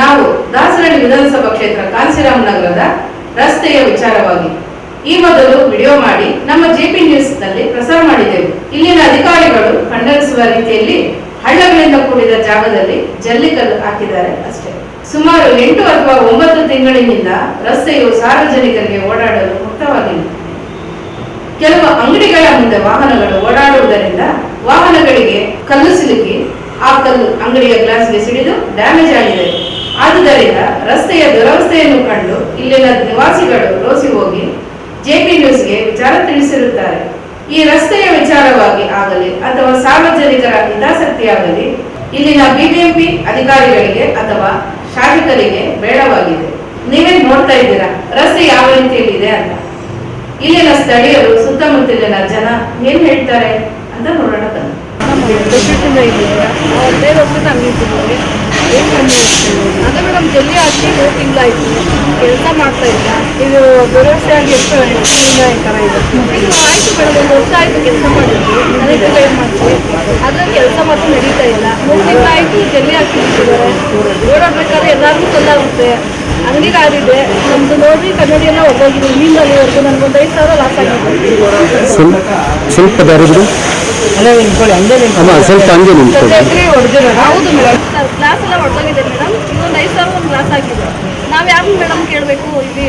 ನಾವು ದಾಸರಳ್ಳಿ ವಿಧಾನಸಭಾ ಕ್ಷೇತ್ರ ಕಾಂಸಿರಾಮ್ ನಗರದ ರಸ್ತೆಯ ವಿಚಾರವಾಗಿ ಈ ಮೊದಲು ವಿಡಿಯೋ ಮಾಡಿ ನಮ್ಮ ಜೆಪಿ ನ್ಯೂಸ್ ನಲ್ಲಿ ಪ್ರಸಾರ ಮಾಡಿದ್ದೆವು. ಇಲ್ಲಿನ ಅಧಿಕಾರಿಗಳು ಖಂಡರಿಸುವ ರೀತಿಯಲ್ಲಿ ಹಳ್ಳಗಳಿಂದ ಕೂಡಿದ ಜಾಗದಲ್ಲಿ ಜಲ್ಲಿಕಲ್ಲು ಹಾಕಿದ್ದಾರೆ ಅಷ್ಟೇ. ಸುಮಾರು 8 ಅಥವಾ 9 ತಿಂಗಳಿನಿಂದ ರಸ್ತೆಯು ಸಾರ್ವಜನಿಕರಿಗೆ ಓಡಾಡಲು ಮುಕ್ತವಾಗಿಲ್ಲ. ಕೆಲವು ಅಂಗಡಿಗಳ ಮುಂದೆ ವಾಹನಗಳು ಓಡಾಡುವುದರಿಂದ ವಾಹನಗಳಿಗೆ ಕಲ್ಲು ಸಿಲುಕಿ ಆ ಕಲ್ಲು ಅಂಗಡಿಯ ಗ್ಲಾಸ್ಗೆ ಸಿಡಿದು ಡ್ಯಾಮೇಜ್ ಆಗಿದೆ. ಆದುದರಿಂದ ರಸ್ತೆಯ ದುರವಸ್ಥೆಯನ್ನು ಕಂಡು ಇಲ್ಲಿನ ನಿವಾಸಿಗಳು ರೋಸಿ ಹೋಗಿ ಜೆಪಿ ನ್ಯೂಸ್ಗೆ ವಿಚಾರ ತಿಳಿಸಿರುತ್ತಾರೆ. ಈ ರಸ್ತೆಯ ವಿಚಾರವಾಗಿ ಆಗಲಿ ಅಥವಾ ಸಾರ್ವಜನಿಕರ ಹಿತಾಸಕ್ತಿಯಾಗಲಿ ಇಲ್ಲಿನ ಬಿಬಿಎಂಪಿ ಅಧಿಕಾರಿಗಳಿಗೆ ಅಥವಾ ಶಾಸಕರಿಗೆ ಬೇಡವಾಗಿದೆ. ನೀವೇ ನೋಡ್ತಾ ಇದ್ದೀರಾ ರಸ್ತೆ ಯಾವ ರೀತಿಯಲ್ಲಿದೆ ಅಂತ. ಇಲ್ಲಿನ ಸ್ಥಳೀಯರು ಸುತ್ತಮುತ್ತಲಿನ ಜನ ಏನ್ ಹೇಳ್ತಾರೆ ಅಂತ ನೋಡೋಣ. ಅದೇ ಮೇಡಮ್ ಜಲ್ಲಿ ಹಾಕಿ 3 ತಿಂಗಳಾಯ್ತು, ಕೆಲಸ ಮಾಡ್ತಾ ಇಲ್ಲ. ಇದು ದುರಸ್ತಿ ಆಗಿ ಎಷ್ಟು ದಿನ ಈ ಥರ ಇದೆ. ಆಯ್ತು ಮೇಡಮ್, 1 ವರ್ಷ ಆಯ್ತು ಕೆಲಸ ಮಾಡಿದ್ವಿ, ನನಗೆ ಏನು ಮಾಡ್ತೀವಿ. ಅದ್ರ ಕೆಲಸ ಮಾತ್ರ ನಡೀತಾ ಇಲ್ಲ. 3 ತಿಂಗಳಾಯ್ತು ಜಲ್ಲಿ ಹಾಕಿರ್ತಿದ್ದಾರೆ. ಓಡಾಡ್ಬೇಕಾದ್ರೆ ಎಲ್ಲರಿಗೂ ಕಲ್ಲಾಗುತ್ತೆ. ಅಂಗಡಿಗಾರಿದೆ ನಮ್ದು ನೋಡ್ರಿ, ಕನ್ನಡಿ ಎಲ್ಲ ಹೋಗೋಗಿದೆ. ಇಲ್ಲಿಂದ ಅಲ್ಲಿವರೆಗೂ ನನಗೊಂದು 5,000 ಲಾಸ್ ಆಗಿದೆ. ಸ್ವಲ್ಪ ದಾರಿದ್ರು ಸ್ವಲ್ಪ ಹಂಗೆ ಹೌದು ಮೇಡಮ್, ಗ್ಲಾಸ್ ಎಲ್ಲ ಹೊಡೆದೋಗಿದೆ ಮೇಡಮ್. ಇನ್ನೊಂದು 5,000 ಒಂದು ಗ್ಲಾಸ್ ಆಗಿದೆ. ನಾವು ಯಾರು ಮೇಡಮ್ ಕೇಳಬೇಕು ಇಲ್ಲಿ?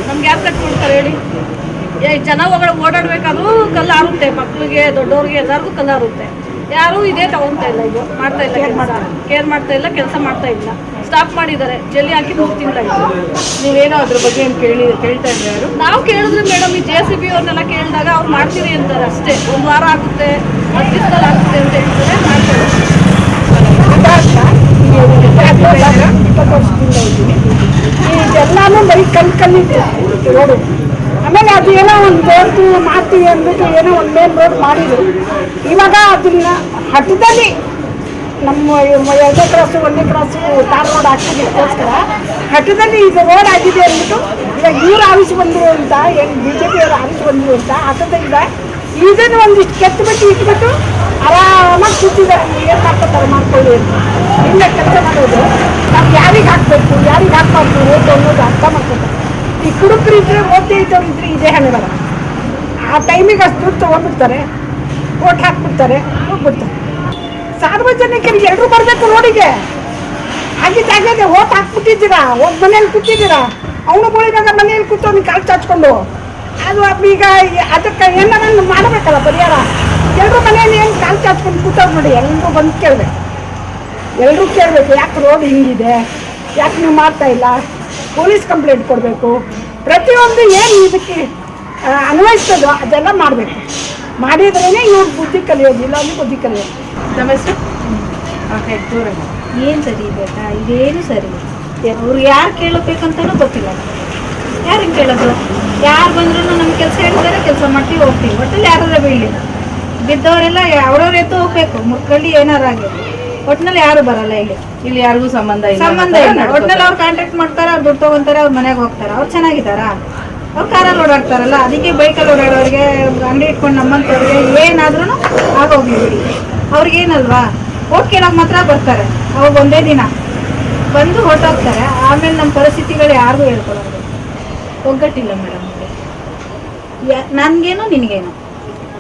ನಮ್ಗೆ ಯಾರು ಕಟ್ಕೊಡ್ತಾರೆ ಹೇಳಿ? ಜನ ಓಡಾಡ್ಬೇಕಾದ್ರೂ ಕಲ್ಲು ಆರುತ್ತೆ. ಮಕ್ಳಿಗೆ ದೊಡ್ಡವ್ರಿಗೆ ಎಲ್ಲರಿಗೂ ಕಲ್ಲು ಆರುತ್ತೆ. ಯಾರು ಇದೇ ತಗೊಂತಾ ಇಲ್ಲ, ಇದು ಮಾಡ್ತಾ ಇಲ್ಲ, ಕೇರ್ ಮಾಡ್ತಾ ಇಲ್ಲ, ಕೆಲಸ ಮಾಡ್ತಾ ಇಲ್ಲ. ಸ್ಟಾಪ್ ಮಾಡಿದ್ದಾರೆ, ಜಲ್ಲಿ ಹಾಕಿ 3 ತಿಂಗಳಾಯ್ತು. ನೀವೇನೋ ಅದ್ರ ಬಗ್ಗೆ ಕೇಳ್ತಾ ಇದ್ರೆ ಯಾರು? ನಾವು ಕೇಳಿದ್ರೆ ಮೇಡಮ್ ಈ JCB ಅವ್ರನ್ನೆಲ್ಲ ಕೇಳಿದಾಗ ಅವ್ರು ಮಾಡ್ತೀರಿ ಅಂತಾರೆ ಅಷ್ಟೇ. 1 ವಾರ ಆಗುತ್ತೆ, 10 ದಿವಸದಲ್ಲಿ ಆಗುತ್ತೆ ಅಂತ ಹೇಳ್ತಾರೆ, ಮಾಡ್ತಾರೆ. 20 ವರ್ಷದಿಂದ ಇದ್ದೀನಿ. ಇದೆಲ್ಲಾನು ಬರೀ ಕಲ್ಲಿದೆ ರೋಡು. ಆಮೇಲೆ ಅದು ಏನೋ ಒಂದು ರೋಡ್ ಮಾಡ್ತೀವಿ ಅಂದ್ಬಿಟ್ಟು ಏನೋ ಒಂದು ಮೇನ್ ರೋಡ್ ಮಾಡಿದ್ರು. ಇವಾಗ ಅದನ್ನ ಹಠದಲ್ಲಿ ನಮ್ಮ 2ನೇ ಕ್ರಾಸು 1ನೇ ಕ್ರಾಸು ತಾರ್ ರೋಡ್ ಹಾಕಿದ್ದಕ್ಕೋಸ್ಕರ ಹಠದಲ್ಲಿ ಇದು ರೋಡ್ ಆಗಿದೆ ಅಂದ್ಬಿಟ್ಟು ಇವಾಗ ಇವ್ರು ಆವಿಸಿ ಬಂದರು ಅಂತ, ಏನು BJP ಅವರು ಆವಿಸಿ ಬಂದರು ಅಂತ ಹಠದಿಂದ ಇದನ್ನು ಒಂದಿಷ್ಟು ಕೆತ್ತಬಿಟ್ಟು ಇಟ್ಬಿಟ್ಟು ಆರಾಮಾಗಿ ಕೂತಿದ್ದಾರೆ. ಏನು ಮಾಡ್ಕೊತಾರೆ ಮಾಡ್ಕೊಳ್ಳಿ ಅಂತ. ಇಲ್ಲ ಕೆಲಸ ಮಾಡೋದು ನಾವು ಯಾರಿಗೆ ಹಾಕಬೇಕು, ಯಾರಿಗೆ ಹಾಕಬಾರ್ದು ಓಟ್ ಅನ್ನೋದು ಅರ್ಥ ಮಾಡ್ಕೊತಾರೆ. ಈ ಕುಡುಕರು ಇದ್ರೆ ಓದ್ದೇ ಇದ್ದವ್ರು ಇದ್ರೆ ಇದೇ ಹಣೆ ಬರ. ಆ ಟೈಮಿಗೆ ಅಷ್ಟು ದುಡ್ಡು ತೊಗೊಂಡ್ಬಿಡ್ತಾರೆ, ಓಟ್ ಹಾಕ್ಬಿಡ್ತಾರೆ, ಹೋಗ್ಬಿಡ್ತಾರೆ. ಸಾರ್ವಜನಿಕರಿಗೆ ಎಲ್ಲರೂ ಬರಬೇಕು ರೋಡಿಗೆ. ಆಗಿದ್ದಾಗಲೇ ಓಟ್ ಹಾಕ್ಬಿಟ್ಟಿದ್ದೀರಾ, ಹೋಗಿ ಮನೇಲಿ ಕೂತಿದ್ದೀರಾ. ಅವನು ಗೋಳಿದಾಗ ಮನೇಲಿ ಕೂತವ್ನಿಗೆ ಕಾಲು ಚಾಚ್ಕೊಂಡು ಅದು ಈಗ ಅದಕ್ಕೆ ಏನಾರ ಮಾಡಬೇಕಲ್ಲ ಪರಿಹಾರ. ಎಲ್ಲರೂ ಮನೇಲಿ ಏನು ಕಾಲು ಚಾಚ್ಕೊಂಡು ಕೂತವ್ರು ನೋಡಿ, ಎಲ್ಲರೂ ಬಂದು ಕೇಳಬೇಕು. ಎಲ್ಲರೂ ಕೇಳಬೇಕು, ಯಾಕೆ ರೋಡ್ ಹಿಂಗಿದೆ, ಯಾಕೆ ನೀವು ಮಾಡ್ತಾ ಇಲ್ಲ, ಪೊಲೀಸ್ ಕಂಪ್ಲೇಂಟ್ ಕೊಡಬೇಕು. ಪ್ರತಿಯೊಂದು ಏನು ಇದಕ್ಕೆ ಅನ್ವಯಿಸ್ತದೋ ಅದೆಲ್ಲ ಮಾಡಬೇಕು. ಮಾಡಿದ್ರೇ ಇವ್ರು ಬುದ್ಧಿ ಕಲಿಯೋದು, ಇಲ್ಲ ಅಂದ್ರೆ ಬುದ್ಧಿ ಕಲಿಯೋದು. ನಮ್ಮ ಹೆಸರು ಏನು ಸರಿ ಇದೆ ಇದೇನು ಸರಿ ಅವ್ರು ಯಾರು ಕೇಳಬೇಕಂತನೂ ಗೊತ್ತಿಲ್ಲ. ಯಾರಿಗೆ ಕೇಳೋದು? ಯಾರು ಬಂದ್ರೂ ನಮ್ಮ ಕೆಲಸ ಹೇಳಿದ್ದಾರೆ, ಕೆಲಸ ಮಾಡ್ತೀವಿ, ಹೋಗ್ತೀವಿ. ಒಟ್ಟಲ್ಲಿ ಯಾರಾದ್ರೂ ಬೀಳಲಿಲ್ಲ, ಬಿದ್ದವರೆಲ್ಲ ಅವ್ರವ್ರ ಎದ್ದು ಹೋಗ್ಬೇಕು. ಮುಕ್ಕಳ್ಳಿ ಏನಾರು ಆಗಿದೆ, ಒಟ್ಟಿನಲ್ಲಿ ಯಾರು ಬರಲ್ಲ. ಇಲ್ಲಿ ಯಾರಿಗೂ ಸಂಬಂಧ ಇಲ್ಲ. ಒಟ್ಟಿನಲ್ಲಿ ಅವ್ರು ಕಾಂಟ್ಯಾಕ್ಟ್ ಮಾಡ್ತಾರೆ, ಅವ್ರು ದುಡ್ಡು ತೊಗೊಂತಾರೆ, ಅವ್ರ ಮನೆಗೆ ಹೋಗ್ತಾರೆ. ಅವ್ರು ಚೆನ್ನಾಗಿದ್ದಾರ? ಅವ್ರು ಕಾರಲ್ಲಿ ಓಡಾಡ್ತಾರಲ್ಲ, ಅದಕ್ಕೆ ಬೈಕಲ್ಲಿ ಓಡಾಡೋರಿಗೆ, ಅಂಗಡಿ ಇಟ್ಕೊಂಡು ನಮ್ಮಂಥವ್ರಿಗೆ ಏನಾದ್ರೂ ಆಗೋಗ್ಲಿ. ಅವ್ರಿಗೇನಲ್ವಾ, ಓಟ್ ಕೇಳೋಕೆ ಮಾತ್ರ ಬರ್ತಾರೆ. ಅವಾಗ ಒಂದೇ ದಿನ ಬಂದು ಹೊರಟೋಗ್ತಾರೆ. ಆಮೇಲೆ ನಮ್ಮ ಪರಿಸ್ಥಿತಿಗಳು ಯಾರಿಗೂ ಹೇಳ್ಕೊಡೋದು ಒಗ್ಗಟ್ಟಿಲ್ಲ ಮೇಡಮ್. ನನಗೇನು ನಿನಗೇನು,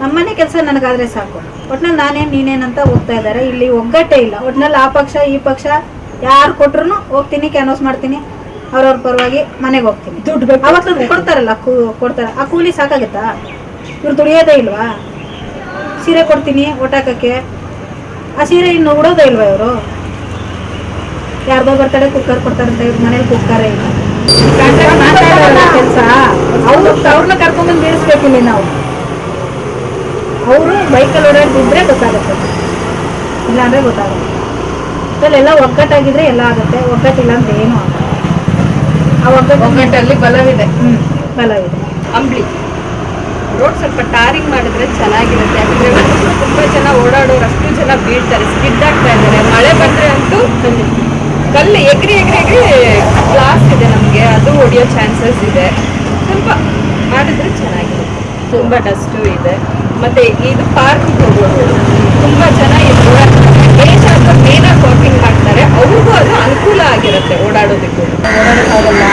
ನಮ್ಮನೆ ಕೆಲಸ ನನಗಾದರೆ ಸಾಕು. ಒಟ್ನಲ್ಲಿ ನಾನೇನು ನೀನೇನಂತ ಹೋಗ್ತಾ ಇದ್ದಾರೆ. ಇಲ್ಲಿ ಒಗ್ಗಟ್ಟೇ ಇಲ್ಲ. ಒಟ್ನಲ್ಲಿ ಆ ಪಕ್ಷ ಈ ಪಕ್ಷ ಯಾರು ಕೊಟ್ರು ಹೋಗ್ತೀನಿ, ಕ್ಯಾನ್ವಾಸ್ ಮಾಡ್ತೀನಿ, ಅವ್ರವ್ರ ಪರವಾಗಿ ಮನೆಗೆ ಹೋಗ್ತೀನಿ. ದುಡ್ಡು ಬೇಕು ಅವತ್ತು ಕೊಡ್ತಾರಲ್ಲ, ಕೊಡ್ತಾರೆ. ಆ ಕೂಲಿ ಸಾಕಾಗುತ್ತಾ? ಇವ್ರು ದುಡಿಯೋದೇ ಇಲ್ವಾ? ಸೀರೆ ಕೊಡ್ತೀನಿ ಓಟ್ ಹಾಕೋಕ್ಕೆ, ಆ ಸೀರೆ ಇನ್ನು ಉಡೋದೇ ಇಲ್ವಾ ಇವರು? ಯಾರ್ದೋ ಬರ್ತಾಳೆ ಕುಕ್ಕರ್ ಕೊಡ್ತಾರಂತ, ಇವ್ರ ಮನೇಲಿ ಕುಕ್ಕರೇ ಇಲ್ಲ. ಕೆಲಸ ಅವ್ರನ್ನ ಕರ್ಕೊಂಡ್ಬಂದು ಬೀಳಿಸ್ಬೇಕಿಲ್ಲ ನಾವು. ಅವರು ಬೈಕಲ್ಲಿ ಓಡಾಡಿದ್ರೆ ಗೊತ್ತಾಗುತ್ತೆ, ಇಲ್ಲಾಂದ್ರೆ ಗೊತ್ತಾಗುತ್ತೆ. ಅಲ್ಲೆಲ್ಲ ಒಗ್ಗಟ್ಟಾಗಿದ್ರೆ ಎಲ್ಲ ಆಗುತ್ತೆ. ಒಗ್ಗಟ್ಟಿಲ್ಲ ಅಂದ್ರೆ ಏನೂ ಆಗುತ್ತೆ. ಆ ಒಗ್ಗಟ್ಟಲ್ಲಿ ಬಲವಿದೆ. ಬಲವಿದೆ. ಅಂಬ್ಲಿ ರೋಡ್ ಸ್ವಲ್ಪ ಟಾರಿಂಗ್ ಮಾಡಿದ್ರೆ ಚೆನ್ನಾಗಿರುತ್ತೆ. ಯಾಕಂದ್ರೆ ತುಂಬಾ ಜನ ಓಡಾಡೋರು, ಅಷ್ಟು ಜನ ಬೀಳ್ತಾರೆ, ಸ್ಕಿಡ್ ಆಗ್ತಾ ಇದ್ದಾರೆ. ಮಳೆ ಬಂದ್ರೆ ಅಂತೂ ಕಲ್ಲು ಎಗ್ರಿ ಗ್ಲಾಸ್ ಇದೆ ನಮಗೆ, ಅದು ಹೊಡಿಯೋ ಚಾನ್ಸಸ್ ಇದೆ. ಸ್ವಲ್ಪ ಮಾಡಿದ್ರೆ ಚೆನ್ನಾಗಿರುತ್ತೆ. ತುಂಬ ಡಸ್ಟು ಇದೆ. ಮತ್ತೆ ಇದು ಪಾರ್ಕ್ ಹೋಗೋದು ತುಂಬ ಜನ ಇದು ದೇಶ ಅಂತ ಮೇನಾಗಿ ವಾಕಿಂಗ್ ಮಾಡ್ತಾರೆ, ಅವ್ರಿಗೂ ಅದು ಅನುಕೂಲ ಆಗಿರುತ್ತೆ ಓಡಾಡೋದಕ್ಕೂ. ಓಡಾಡೋಕ್ಕಾಗಲ್ಲ,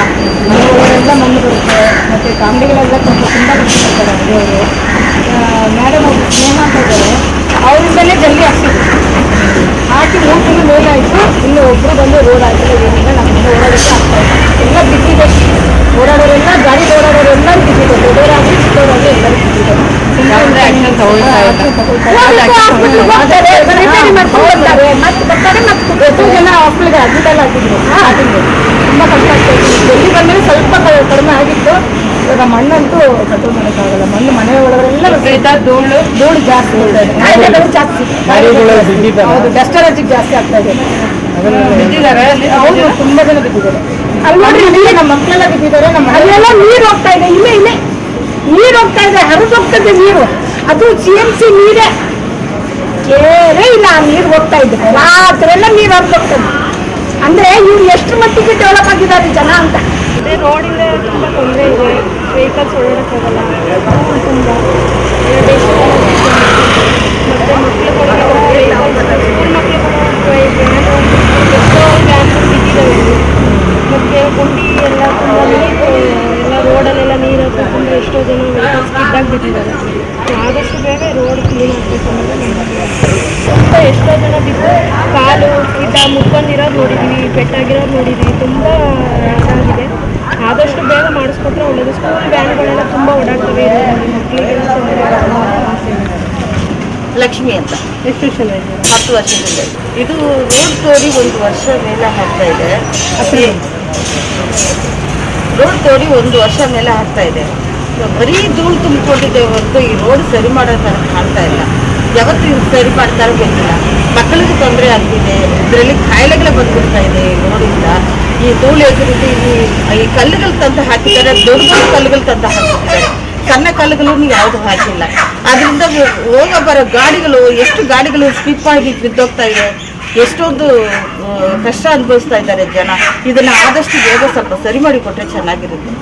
ಮನೆಯೊಳಗೆಲ್ಲ ಮಣ್ಣು ಬರುತ್ತೆ, ಮತ್ತು ಕಾಮಿಡಿಗಳೆಲ್ಲ ತುಂಬ ಕಷ್ಟಪಡ್ತಾರೆ ಅಡುಗೆಯವರು. ಮೇಡಮ್ ಅವರು ಸ್ನೇಹ ಅಂತ ಇದ್ದಾರೆ, ಅವರಿಂದಲೇ ಜಲ್ದಿ ಹಾಕಿ 3 ತಿಂಗಳು ಮೇಲಾಯಿತು. ಇನ್ನು ಒಬ್ಬರು ಬಂದು ರೋಡ್ ಆಗಿಲ್ಲ, ಏನಿಲ್ಲ, ನಮ್ಮಿಂದ ಓಡಾಡೋಕ್ಕೆ ಆಗ್ತಾ ಇಲ್ಲ. ಎಲ್ಲ ಬಿದ್ದಿದೆ, ಓಡಾಡೋರೆಲ್ಲ ಗಾಡಿ ಓಡಾಡೋರೆಲ್ಲ ಬಿದ್ದಿದೆ, ದೊಡ್ಡವರಾಗಲಿ ಚಿಕ್ಕವರಾಗಲಿ ಎಲ್ಲರೂ ಬಿದ್ದಿದೆ. ರಿಪೇರಿ ಮಾಡ್ಕೊಂಡು ಬರ್ತಾರೆ, ಮತ್ತೆ ಬರ್ತಾರೆ, ಮತ್ತೆ ಎಷ್ಟೋ ಜನ ಹಾಸ್ಪಿಟಲ್ಗೆ ಅಡ್ಮಿಟ್ ಎಲ್ಲ ಆಗಿದ್ರು. ತುಂಬ ಕಷ್ಟ ಆಗ್ತಾಯಿತ್ತು. ಡೆಲ್ಲಿ ಬಂದರೆ ಸ್ವಲ್ಪ ಕಡಿಮೆ ಆಗಿತ್ತು. ಇವಾಗ ಮಣ್ಣಂತೂ ಕಂಟ್ರೋಲ್ ಮಾಡೋಕ್ಕಾಗಲ್ಲ. ಮಣ್ಣು ಮನೆ ಒಳಗಡೆಲ್ಲ ಧೂಳು ಜಾಸ್ತಿ ಇದೆ, ಕಾಯಿಲೆಗಳು ಜಾಸ್ತಿ, ಹೌದು, ಡಸ್ಟ್ ಅಲರ್ಜಿ ಜಾಸ್ತಿ ಆಗ್ತಾ ಇದೆ. ಹೌದು, ತುಂಬ ಜನ ಬಿದ್ದಿದ್ದಾರೆ. ಅಲ್ಲಿ ನೋಡಿ, ಇಲ್ಲಿ ನಮ್ಮ ಮಕ್ಕಳೆಲ್ಲ ಬಿದ್ದಿದ್ದಾರೆ. ನಮ್ಮ ಮನೆಯೆಲ್ಲ ನೀರು ಹೋಗ್ತಾ ಇದೆ, ಇಲ್ಲೇ ನೀರು ಹೋಗ್ತಾ ಇದೆ, ಹರಿದು ಹೋಗ್ತದೆ ನೀರು. ಅದು CMC ನೀರೇ, ಕೇರೇ ಇಲ್ಲ, ನೀರು ಹೋಗ್ತಾ ಇದೆ, ರಾತ್ರಿ ಎಲ್ಲ ನೀರು ಹರಿದು ಹೋಗ್ತದೆ. ಅಂದ್ರೆ ಇವ್ರು ಎಷ್ಟು ಮಟ್ಟಿಗೆ ಡೆವಲಪ್ ಆಗಿದ್ದಾರೆ ಜನ ಅಂತ. ರೋಡಿಂದ ತುಂಬ ತೊಂದರೆ ಇದೆ, ವೆಹಿಕಲ್ಸ್ ಓಡಾಡೋಕ್ಕಾಗಲ್ಲ ತುಂಬ. ಮತ್ತು ಮಕ್ಕಳುಗಳಿಗೆ ಸ್ಕೂಲ್ ಮಕ್ಕಳು ಎಷ್ಟೋ ವ್ಯಾನ್ಗಳು ಬಿದ್ದಿದ್ದಾವೆ. ಮತ್ತು ಗುಂಡಿ ಎಲ್ಲ ತುಂಬ ನೀರು, ಎಲ್ಲ ರೋಡಲ್ಲೆಲ್ಲ ನೀರು ಹಾಕೋದ್ರಿಂದ ಎಷ್ಟೋ ಜನ ವೆಹಿಕಲ್ಸ್ ಸ್ಕಿಡ್ಡಾಗಿ ಬಿದ್ದಿದ್ದಾರೆ. ಆದಷ್ಟು ಬೇಗ ರೋಡ್ ಕ್ಲೀನ್ ಆಗಬೇಕು ಅನ್ನೋದು ತುಂಬ. ಎಷ್ಟೋ ಜನ ಬಿದ್ದು ಕಾಲು ಸ್ಕಿಡ್ಡ ಮುಟ್ಕೊಂಡಿರೋದು ನೋಡಿದ್ದೀವಿ, ಪೆಟ್ಟಾಗಿರೋದು ನೋಡಿದ್ದೀವಿ. ತುಂಬ ಇದಾಗಿದೆ. ಆದಷ್ಟು ಬೇಗ ಮಾಡಿಸ್ಕೊಟ್ರೆ ಒಳ್ಳೆಯದು. ಸ್ಕೂಲ್ ವ್ಯಾನ್ಗಳೆಲ್ಲ ತುಂಬ ಓಡಾಡ್ತವೆ, ಮಕ್ಕಳಿಗೆಲ್ಲ ಲಕ್ಷ್ಮಿ ಅಂತ. ಎಷ್ಟು ವರ್ಷ ಇದೆ? 10 ವರ್ಷದಿಂದ. ಇದು ರೋಡ್ ತೋಡಿ 1 ವರ್ಷ ಮೇಲೆ ಆಗ್ತಾ ಇದೆ. ರೋಡ್ ತೋಡಿ 1 ವರ್ಷ ಮೇಲೆ ಆಗ್ತಾ ಇದೆ. ಬರೀ ಧೂಳು ತುಂಬಿಕೊಂಡಿದೆ ಹೊರತು ಈ ರೋಡ್ ಸರಿ ಮಾಡೋ ಥರ ಕಾಣ್ತಾ ಇಲ್ಲ. ಯಾವತ್ತು ಇದು ಸರಿ ಮಾಡ್ತಾರೋ ಗೊತ್ತಿಲ್ಲ. ಮಕ್ಕಳಿಗೆ ತೊಂದರೆ ಆಗ್ತಿದೆ, ಇದರಲ್ಲಿ ಕಾಯಿಲೆಗಳೇ ಬಂದ್ಬಿಡ್ತಾ ಇದೆ ಈ ರೋಡಿಂದ. ಈ ಧೂಳು ಎದುರಿದ್ದು ಈ ಕಲ್ಲುಗಳು ತಂದು ಹಾಕಿದ್ದಾರೆ, ದೊಡ್ಡ ದೊಡ್ಡ ಕಲ್ಲುಗಳು ತಂದು ಹಾಕಿದ್ದಾರೆ, ಸಣ್ಣ ಕಲ್ಲುಗಳನ್ನು ಯಾವುದು ಹಾಕಿಲ್ಲ. ಅದರಿಂದ ಹೋಗೋ ಬರೋ ಗಾಡಿಗಳು, ಎಷ್ಟು ಗಾಡಿಗಳು ಸ್ಕಿಪ್ ಆಗಿ ಬಿದ್ದೋಗ್ತಾ ಇದೆ, ಎಷ್ಟೊಂದು ಕಷ್ಟ ಅನುಭವಿಸ್ತಾ ಇದ್ದಾರೆ ಜನ. ಇದನ್ನು ಆದಷ್ಟು ಬೇಗ ಸ್ವಲ್ಪ ಸರಿ ಮಾಡಿ ಕೊಟ್ಟರೆ ಚೆನ್ನಾಗಿರುತ್ತೆ.